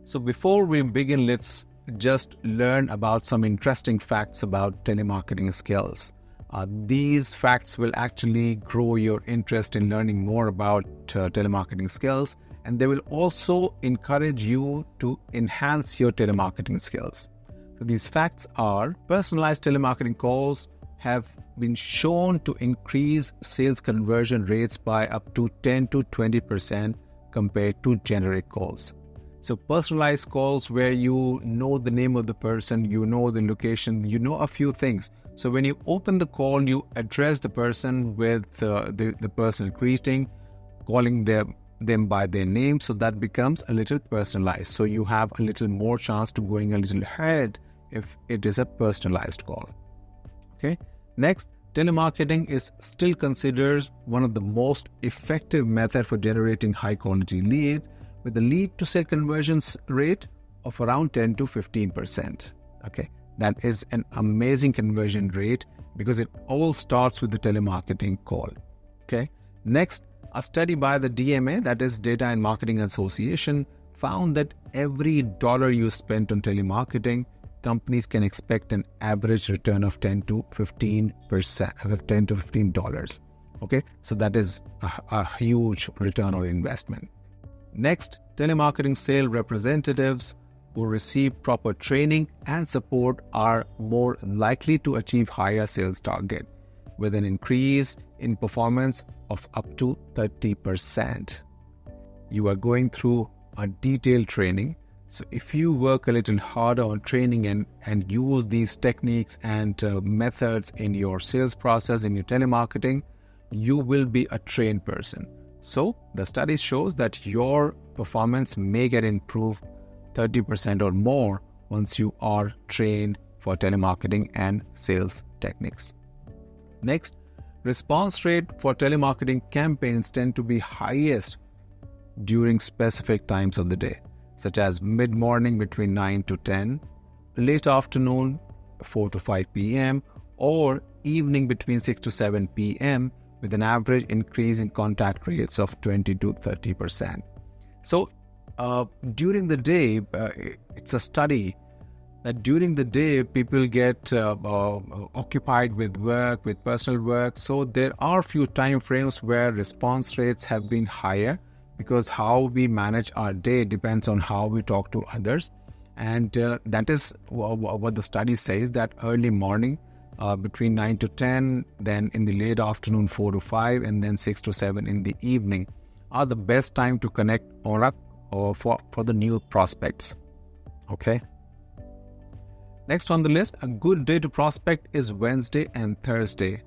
So before we begin, let's just learn about some interesting facts about telemarketing skills. These facts will actually grow your interest in learning more about telemarketing skills, and they will also encourage you to enhance your telemarketing skills. So these facts are: personalized telemarketing calls have been shown to increase sales conversion rates by up to 10 to 20% compared to generic calls. So personalized calls where you know the name of the person, you know the location, you know a few things. So when you open the call, you address the person with the personal greeting, calling them by their name. So that becomes a little personalized. So you have a little more chance to going a little ahead if it is a personalized call. Okay. Next, telemarketing is still considered one of the most effective methods for generating high quality leads, with a lead to sale conversions rate of around 10 to 15%. Okay, that is an amazing conversion rate because it all starts with the telemarketing call. Okay, next, a study by the DMA, that is Data and Marketing Association, found that every dollar you spent on telemarketing, companies can expect an average return of 10 to 15%, $10 to $15. Okay, so that is a huge return on investment. Next, telemarketing sales representatives who receive proper training and support are more likely to achieve higher sales target, with an increase in performance of up to 30%. You are going through a detailed training. So if you work a little harder on training and use these techniques and methods in your sales process, in your telemarketing, you will be a trained person. So the study shows that your performance may get improved 30% or more once you are trained for telemarketing and sales techniques. Next, response rate for telemarketing campaigns tend to be highest during specific times of the day, such as mid-morning between 9 to 10, late afternoon 4 to 5 p.m., or evening between 6 to 7 p.m., with an average increase in contact rates of 20 to 30%. So during the day, it's a study that during the day people get occupied with work, with personal work. So there are few time frames where response rates have been higher, because how we manage our day depends on how we talk to others. And that is what the study says, that early morning between 9 to 10, then in the late afternoon 4 to 5, and then 6 to 7 in the evening are the best time to connect or for the new prospects. Okay. Next on the list, a good day to prospect is Wednesday and Thursday.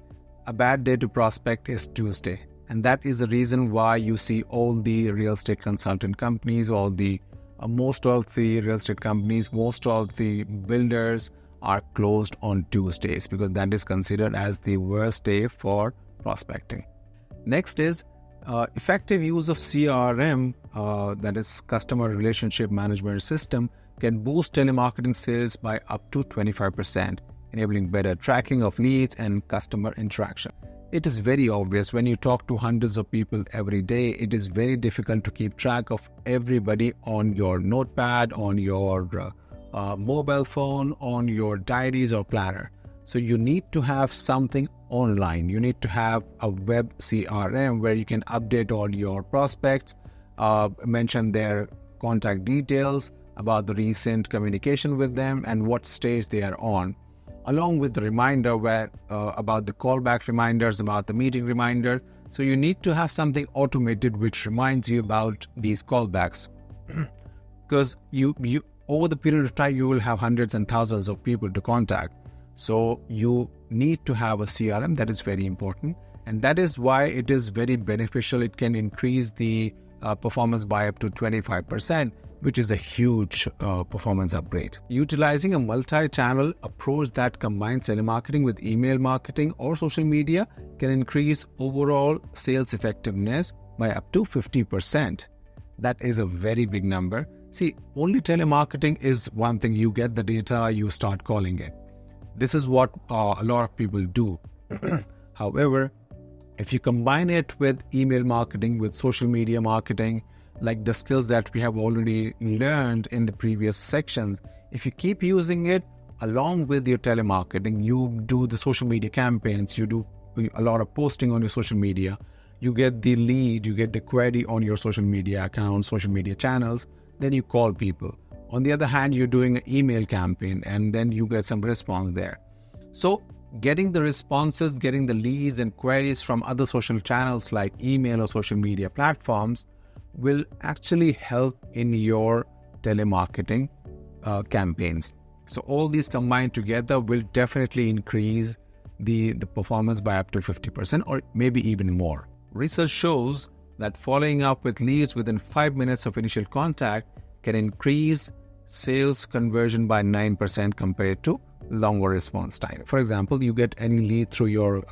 A bad day to prospect is Tuesday. And that is the reason why you see all the real estate consultant companies, most of the real estate companies, most of the builders are closed on Tuesdays, because that is considered as the worst day for prospecting. Next is effective use of CRM, that is Customer Relationship Management System, can boost telemarketing sales by up to 25%, enabling better tracking of leads and customer interaction. It is very obvious when you talk to hundreds of people every day, it is very difficult to keep track of everybody on your notepad, on your mobile phone, on your diaries or planner. So you need to have something online. You need to have a web CRM where you can update all your prospects, mention their contact details, about the recent communication with them and what stage they are on, along with the reminder about the callback reminders, about the meeting reminder. So you need to have something automated which reminds you about these callbacks, because you over the period of time you will have hundreds and thousands of people to contact. So you need to have a CRM. That is very important, and that is why it is very beneficial. It can increase the performance by up to 25%, which is a huge performance upgrade. Utilizing a multi-channel approach that combines telemarketing with email marketing or social media can increase overall sales effectiveness by up to 50%. That is a very big number. See, only telemarketing is one thing. You get the data, you start calling it. This is what a lot of people do. However, if you combine it with email marketing, with social media marketing, like the skills that we have already learned in the previous sections, if you keep using it along with your telemarketing, you do the social media campaigns, you do a lot of posting on your social media, you get the lead, you get the query on your social media accounts, social media channels, then you call people. On the other hand, you're doing an email campaign and then you get some response there. So getting the responses, getting the leads and queries from other social channels like email or social media platforms will actually help in your telemarketing campaigns. So all these combined together will definitely increase the performance by up to 50% or maybe even more. Research shows that following up with leads within 5 minutes of initial contact can increase sales conversion by 9% compared to longer response time. For example, you get any lead through your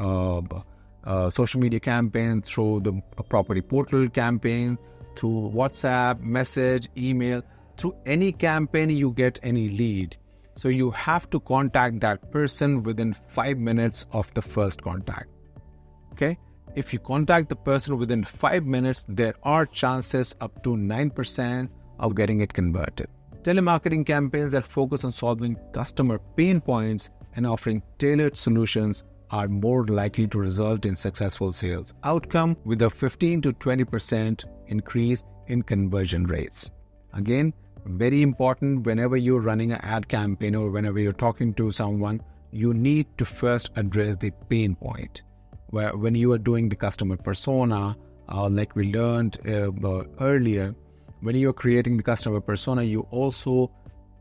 social media campaign, through the property portal campaign, through WhatsApp, message, email, through any campaign you get any lead. So you have to contact that person within 5 minutes of the first contact. Okay? If you contact the person within 5 minutes, there are chances up to 9% of getting it converted. Telemarketing campaigns that focus on solving customer pain points and offering tailored solutions are more likely to result in successful sales outcome with a 15 to 20% increase in conversion rates. Again, very important, whenever you're running an ad campaign or whenever you're talking to someone, you need to first address the pain point. Where when you are doing the customer persona, like we learned earlier, when you're creating the customer persona, you also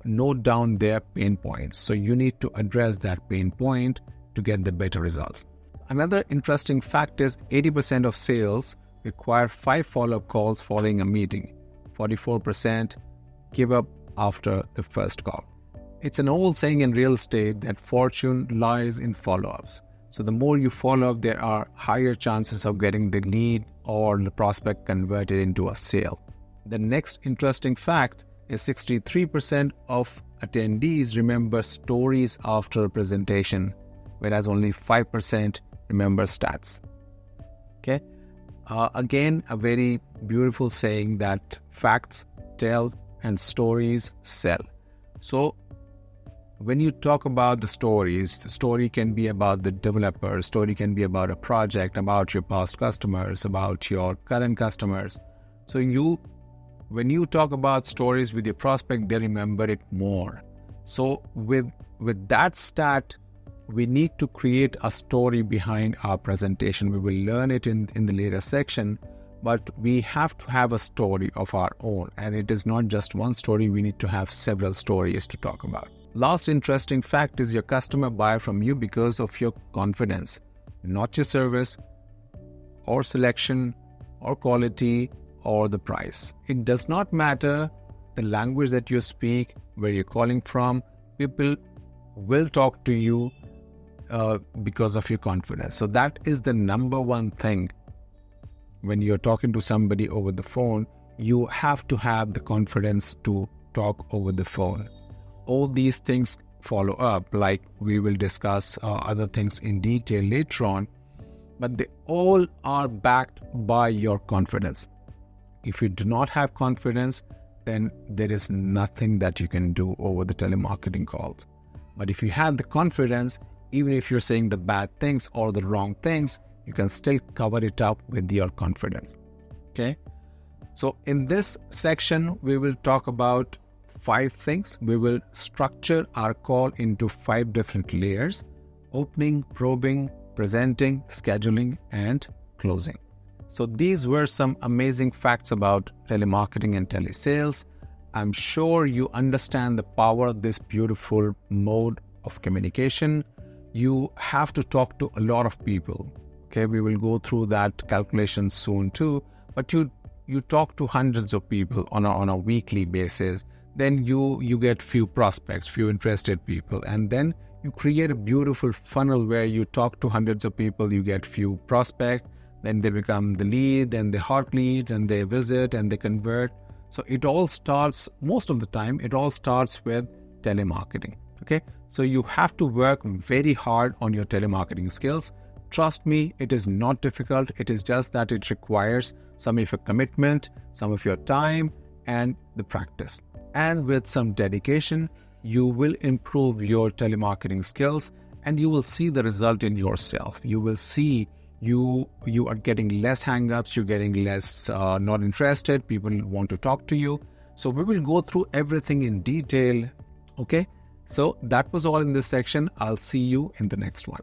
note down their pain points. So you need to address that pain point to get the better results. Another interesting fact is 80% of sales require 5 follow-up calls following a meeting. 44% give up after the first call. It's an old saying in real estate that fortune lies in follow-ups. So the more you follow up, there are higher chances of getting the lead or the prospect converted into a sale. The next interesting fact is 63% of attendees remember stories after a presentation, whereas only 5% remember stats. Okay. Again, a very beautiful saying that facts tell and stories sell. So when you talk about the stories, the story can be about the developer, story can be about a project, about your past customers, about your current customers. So when you talk about stories with your prospect, they remember it more. So with that stat, we need to create a story behind our presentation. We will learn it in the later section, but we have to have a story of our own. And it is not just one story, we need to have several stories to talk about. Last interesting fact is your customer buy from you because of your confidence, not your service or selection or quality or the price. It does not matter the language that you speak, where you're calling from, people will talk to you because of your confidence. So that is the number one thing. When you're talking to somebody over the phone, you have to have the confidence to talk over the phone. All these things follow up, like we will discuss other things in detail later on, but they all are backed by your confidence. If you do not have confidence, then there is nothing that you can do over the telemarketing calls. But if you have the confidence, even if you're saying the bad things or the wrong things, you can still cover it up with your confidence. Okay? So in this section, we will talk about 5 things. We will structure our call into 5 different layers: opening, probing, presenting, scheduling, and closing. So these were some amazing facts about telemarketing and telesales. I'm sure you understand the power of this beautiful mode of communication. You have to talk to a lot of people. Okay, we will go through that calculation soon too. But you talk to hundreds of people on a weekly basis. Then you get few prospects, few interested people, and then you create a beautiful funnel where you talk to hundreds of people, you get few prospects, then they become the lead, then the hot leads, and they visit and they convert. So it all starts, most of the time, it all starts with telemarketing. Okay, so you have to work very hard on your telemarketing skills. trust me, it is not difficult. It is just that it requires some of your commitment, some of your time, and the practice. And with some dedication, you will improve your telemarketing skills, and you will see the result in yourself. You will see you are getting less hang-ups, you're getting less not interested, people want to talk to you. So we will go through everything in detail. Okay, so that was all in this section. I'll see you in the next one.